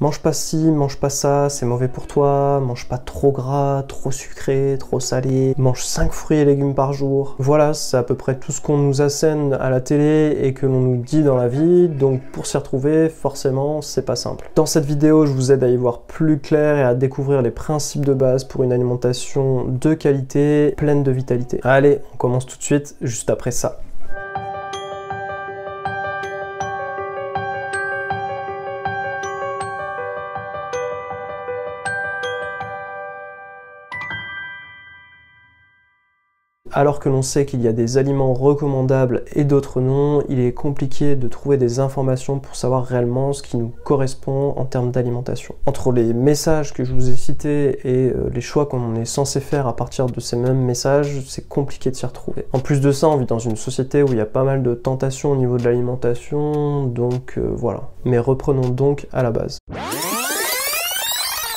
Mange pas ci, mange pas ça, c'est mauvais pour toi, mange pas trop gras, trop sucré, trop salé, mange 5 fruits et légumes par jour. Voilà, c'est à peu près tout ce qu'on nous assène à la télé et que l'on nous dit dans la vie, donc pour s'y retrouver, forcément, c'est pas simple. Dans cette vidéo, je vous aide à y voir plus clair et à découvrir les principes de base pour une alimentation de qualité, pleine de vitalité. Allez, on commence tout de suite, juste après ça. Alors que l'on sait qu'il y a des aliments recommandables et d'autres non, il est compliqué de trouver des informations pour savoir réellement ce qui nous correspond en termes d'alimentation. Entre les messages que je vous ai cités et les choix qu'on est censé faire à partir de ces mêmes messages, c'est compliqué de s'y retrouver. En plus de ça, on vit dans une société où il y a pas mal de tentations au niveau de l'alimentation, donc voilà. Mais reprenons donc à la base.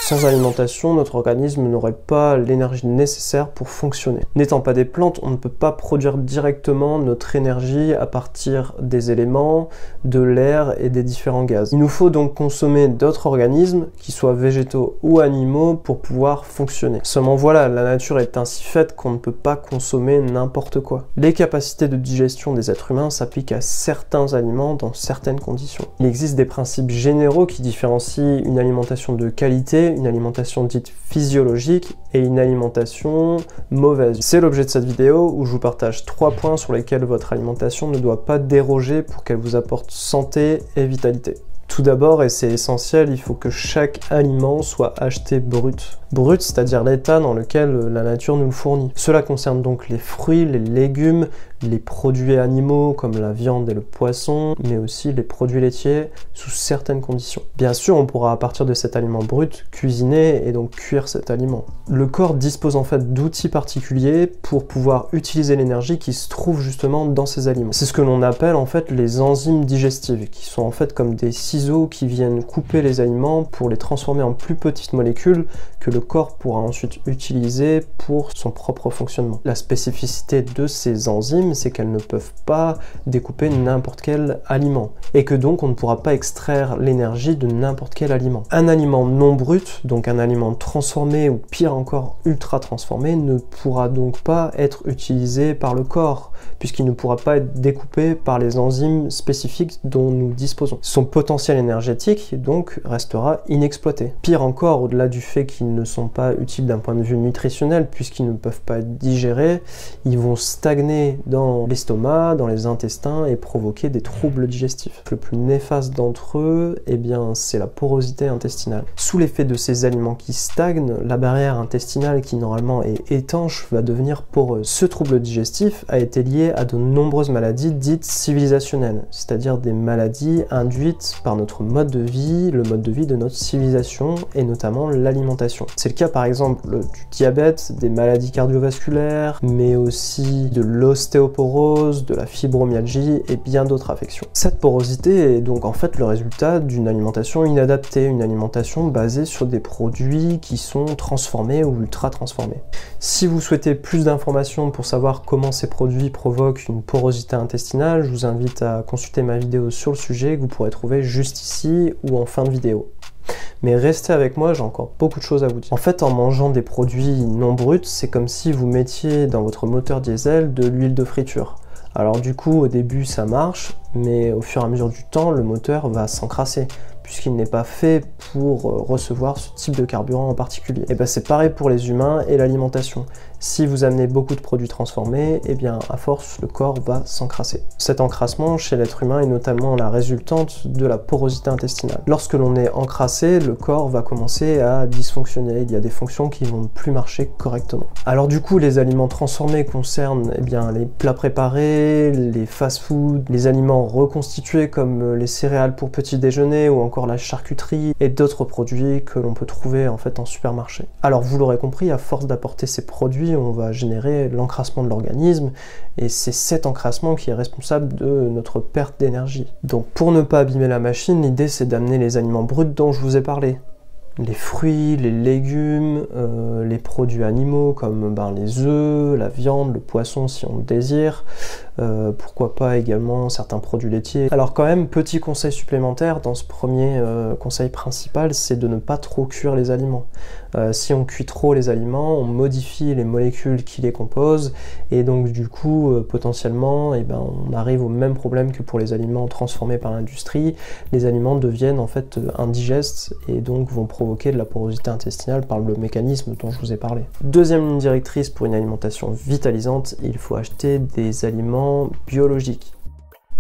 Sans alimentation, notre organisme n'aurait pas l'énergie nécessaire pour fonctionner. N'étant pas des plantes, on ne peut pas produire directement notre énergie à partir des éléments, de l'air et des différents gaz. Il nous faut donc consommer d'autres organismes, qu'ils soient végétaux ou animaux, pour pouvoir fonctionner. Seulement voilà, la nature est ainsi faite qu'on ne peut pas consommer n'importe quoi. Les capacités de digestion des êtres humains s'appliquent à certains aliments dans certaines conditions. Il existe des principes généraux qui différencient une alimentation de qualité, une alimentation dite physiologique et une alimentation mauvaise. C'est l'objet de cette vidéo où je vous partage 3 points sur lesquels votre alimentation ne doit pas déroger pour qu'elle vous apporte santé et vitalité. Tout d'abord, et c'est essentiel, il faut que chaque aliment soit acheté brut. Brut, c'est-à-dire l'état dans lequel la nature nous le fournit. Cela concerne donc les fruits, les légumes, les produits animaux comme la viande et le poisson, mais aussi les produits laitiers sous certaines conditions. Bien sûr, on pourra à partir de cet aliment brut cuisiner et donc cuire cet aliment. Le corps dispose en fait d'outils particuliers pour pouvoir utiliser l'énergie qui se trouve justement dans ces aliments. C'est ce que l'on appelle en fait les enzymes digestives, qui sont en fait comme des ciseaux qui viennent couper les aliments pour les transformer en plus petites molécules que le corps pourra ensuite utiliser pour son propre fonctionnement. La spécificité de ces enzymes, c'est qu'elles ne peuvent pas découper n'importe quel aliment et que donc on ne pourra pas extraire l'énergie de n'importe quel aliment. Un aliment non brut, donc un aliment transformé ou pire encore ultra transformé, ne pourra donc pas être utilisé par le corps puisqu'il ne pourra pas être découpé par les enzymes spécifiques dont nous disposons. Son potentiel énergétique donc restera inexploité. Pire encore, au-delà du fait qu'ils ne sont pas utiles d'un point de vue nutritionnel puisqu'ils ne peuvent pas être digérés, ils vont stagner dans l'estomac, dans les intestins et provoquer des troubles digestifs. Le plus néfaste d'entre eux, eh bien, c'est la porosité intestinale. Sous l'effet de ces aliments qui stagnent, la barrière intestinale qui normalement est étanche va devenir poreuse. Ce trouble digestif a été lié à de nombreuses maladies dites civilisationnelles, c'est-à-dire des maladies induites par notre mode de vie, le mode de vie de notre civilisation et notamment l'alimentation. C'est le cas par exemple du diabète, des maladies cardiovasculaires, mais aussi de l'ostéoporose, de la fibromyalgie et bien d'autres affections. Cette porosité est donc en fait le résultat d'une alimentation inadaptée, une alimentation basée sur des produits qui sont transformés ou ultra transformés. Si vous souhaitez plus d'informations pour savoir comment ces produits provoquent une porosité intestinale, je vous invite à consulter ma vidéo sur le sujet que vous pourrez trouver juste ici ou en fin de vidéo. Mais restez avec moi, j'ai encore beaucoup de choses à vous dire. En fait, en mangeant des produits non bruts, c'est comme si vous mettiez dans votre moteur diesel de l'huile de friture. Alors du coup, au début, ça marche, mais au fur et à mesure du temps, le moteur va s'encrasser, puisqu'il n'est pas fait pour recevoir ce type de carburant en particulier. Et bien c'est pareil pour les humains et l'alimentation. Si vous amenez beaucoup de produits transformés, et bien à force, le corps va s'encrasser. Cet encrassement chez l'être humain est notamment la résultante de la porosité intestinale. Lorsque l'on est encrassé, le corps va commencer à dysfonctionner. Il y a des fonctions qui vont plus marcher correctement. Alors du coup, les aliments transformés concernent bien les plats préparés, les fast-foods, les aliments reconstitués comme les céréales pour petit déjeuner ou encore la charcuterie et d'autres produits que l'on peut trouver en fait en supermarché. Alors vous l'aurez compris, à force d'apporter ces produits, on va générer l'encrassement de l'organisme et c'est cet encrassement qui est responsable de notre perte d'énergie. Donc pour ne pas abîmer la machine, l'idée c'est d'amener les aliments bruts dont je vous ai parlé. Les fruits, les légumes, les produits animaux comme les œufs, la viande, le poisson si on le désire, pourquoi pas également certains produits laitiers. Alors quand même, petit conseil supplémentaire dans ce premier conseil principal, c'est de ne pas trop cuire les aliments. Si on cuit trop les aliments, on modifie les molécules qui les composent, et donc du coup, potentiellement, on arrive au même problème que pour les aliments transformés par l'industrie. Les aliments deviennent en fait indigestes et donc vont provoquer de la porosité intestinale par le mécanisme dont je vous ai parlé. Deuxième ligne directrice pour une alimentation vitalisante, il faut acheter des aliments biologiques.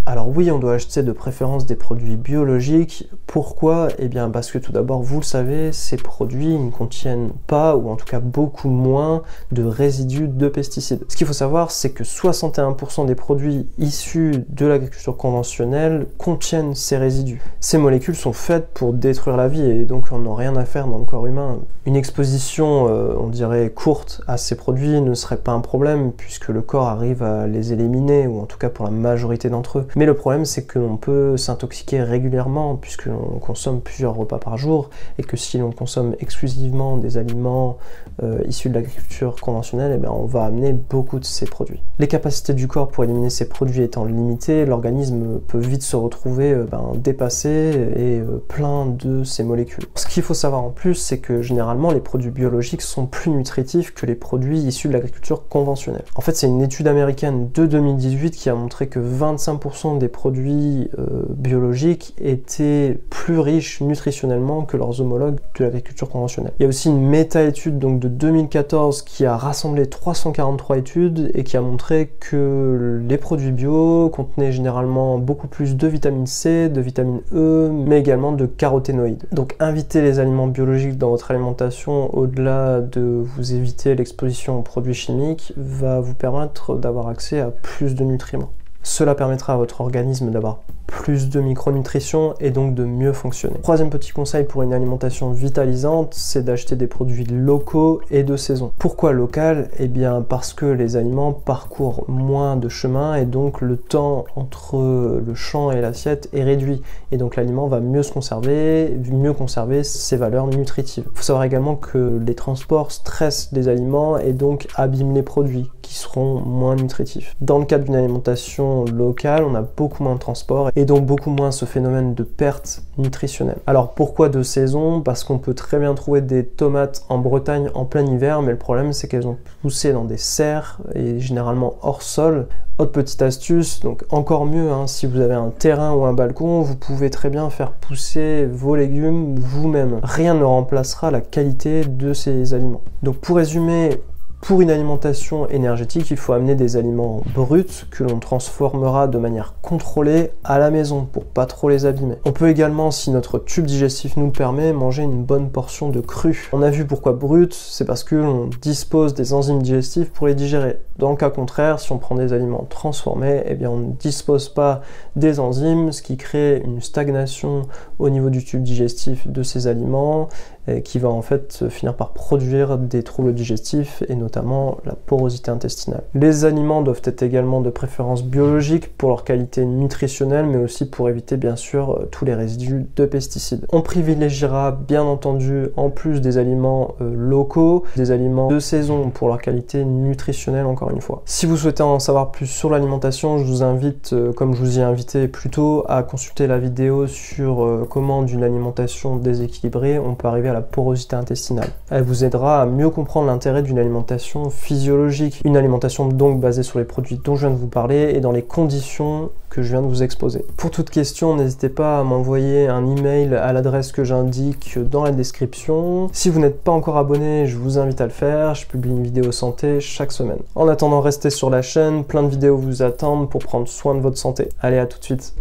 Alors oui, on doit acheter de préférence des produits biologiques. Pourquoi? Eh bien parce que tout d'abord, vous le savez, ces produits ne contiennent pas, ou en tout cas beaucoup moins, de résidus de pesticides. Ce qu'il faut savoir, c'est que 61% des produits issus de l'agriculture conventionnelle contiennent ces résidus. Ces molécules sont faites pour détruire la vie et donc on n'a rien à faire dans le corps humain. Une exposition, on dirait, courte à ces produits ne serait pas un problème puisque le corps arrive à les éliminer, ou en tout cas pour la majorité d'entre eux. Mais le problème, c'est qu'on peut s'intoxiquer régulièrement puisque l'on consomme plusieurs repas par jour et que si l'on consomme exclusivement des aliments issus de l'agriculture conventionnelle, on va amener beaucoup de ces produits. Les capacités du corps pour éliminer ces produits étant limitées, l'organisme peut vite se retrouver dépassé et plein de ces molécules. Ce qu'il faut savoir en plus, c'est que généralement les produits biologiques sont plus nutritifs que les produits issus de l'agriculture conventionnelle. En fait, c'est une étude américaine de 2018 qui a montré que 25% des produits biologiques étaient plus riches nutritionnellement que leurs homologues de l'agriculture conventionnelle. Il y a aussi une méta-étude donc de 2014 qui a rassemblé 343 études et qui a montré que les produits bio contenaient généralement beaucoup plus de vitamine C, de vitamine E, mais également de caroténoïdes. Donc inviter les aliments biologiques dans votre alimentation, au-delà de vous éviter l'exposition aux produits chimiques, va vous permettre d'avoir accès à plus de nutriments. Cela permettra à votre organisme d'avoir plus de micronutrition et donc de mieux fonctionner. Troisième petit conseil pour une alimentation vitalisante, c'est d'acheter des produits locaux et de saison. Pourquoi local? Eh bien parce que les aliments parcourent moins de chemin et donc le temps entre le champ et l'assiette est réduit et donc l'aliment va mieux se conserver, mieux conserver ses valeurs nutritives. Il faut savoir également que les transports stressent les aliments et donc abîment les produits qui seront moins nutritifs. Dans le cadre d'une alimentation locale, on a beaucoup moins de transport et donc beaucoup moins ce phénomène de perte nutritionnelle. Alors pourquoi de saison? Parce qu'on peut très bien trouver des tomates en Bretagne en plein hiver, mais le problème c'est qu'elles ont poussé dans des serres et généralement hors sol. Autre petite astuce, donc encore mieux, si vous avez un terrain ou un balcon, vous pouvez très bien faire pousser vos légumes vous-même. Rien ne remplacera la qualité de ces aliments. Donc pour résumer, pour une alimentation énergétique, il faut amener des aliments bruts que l'on transformera de manière contrôlée à la maison pour pas trop les abîmer. On peut également, si notre tube digestif nous le permet, manger une bonne portion de cru. On a vu pourquoi brut, c'est parce que l'on dispose des enzymes digestives pour les digérer. Dans le cas contraire, si on prend des aliments transformés, eh bien on ne dispose pas des enzymes, ce qui crée une stagnation au niveau du tube digestif de ces aliments qui va en fait finir par produire des troubles digestifs et notamment la porosité intestinale. Les aliments doivent être également de préférence biologique pour leur qualité nutritionnelle mais aussi pour éviter bien sûr tous les résidus de pesticides. On privilégiera bien entendu en plus des aliments locaux, des aliments de saison pour leur qualité nutritionnelle encore une fois. Si vous souhaitez en savoir plus sur l'alimentation, je vous invite, comme je vous y ai invité plus tôt, à consulter la vidéo sur comment d'une alimentation déséquilibrée on peut arriver à la porosité intestinale. Elle vous aidera à mieux comprendre l'intérêt d'une alimentation physiologique, une alimentation donc basée sur les produits dont je viens de vous parler et dans les conditions que je viens de vous exposer. Pour toute question, n'hésitez pas à m'envoyer un email à l'adresse que j'indique dans la description. Si vous n'êtes pas encore abonné, je vous invite à le faire. Je publie une vidéo santé chaque semaine. En attendant, restez sur la chaîne, plein de vidéos vous attendent pour prendre soin de votre santé. Allez, à tout de suite.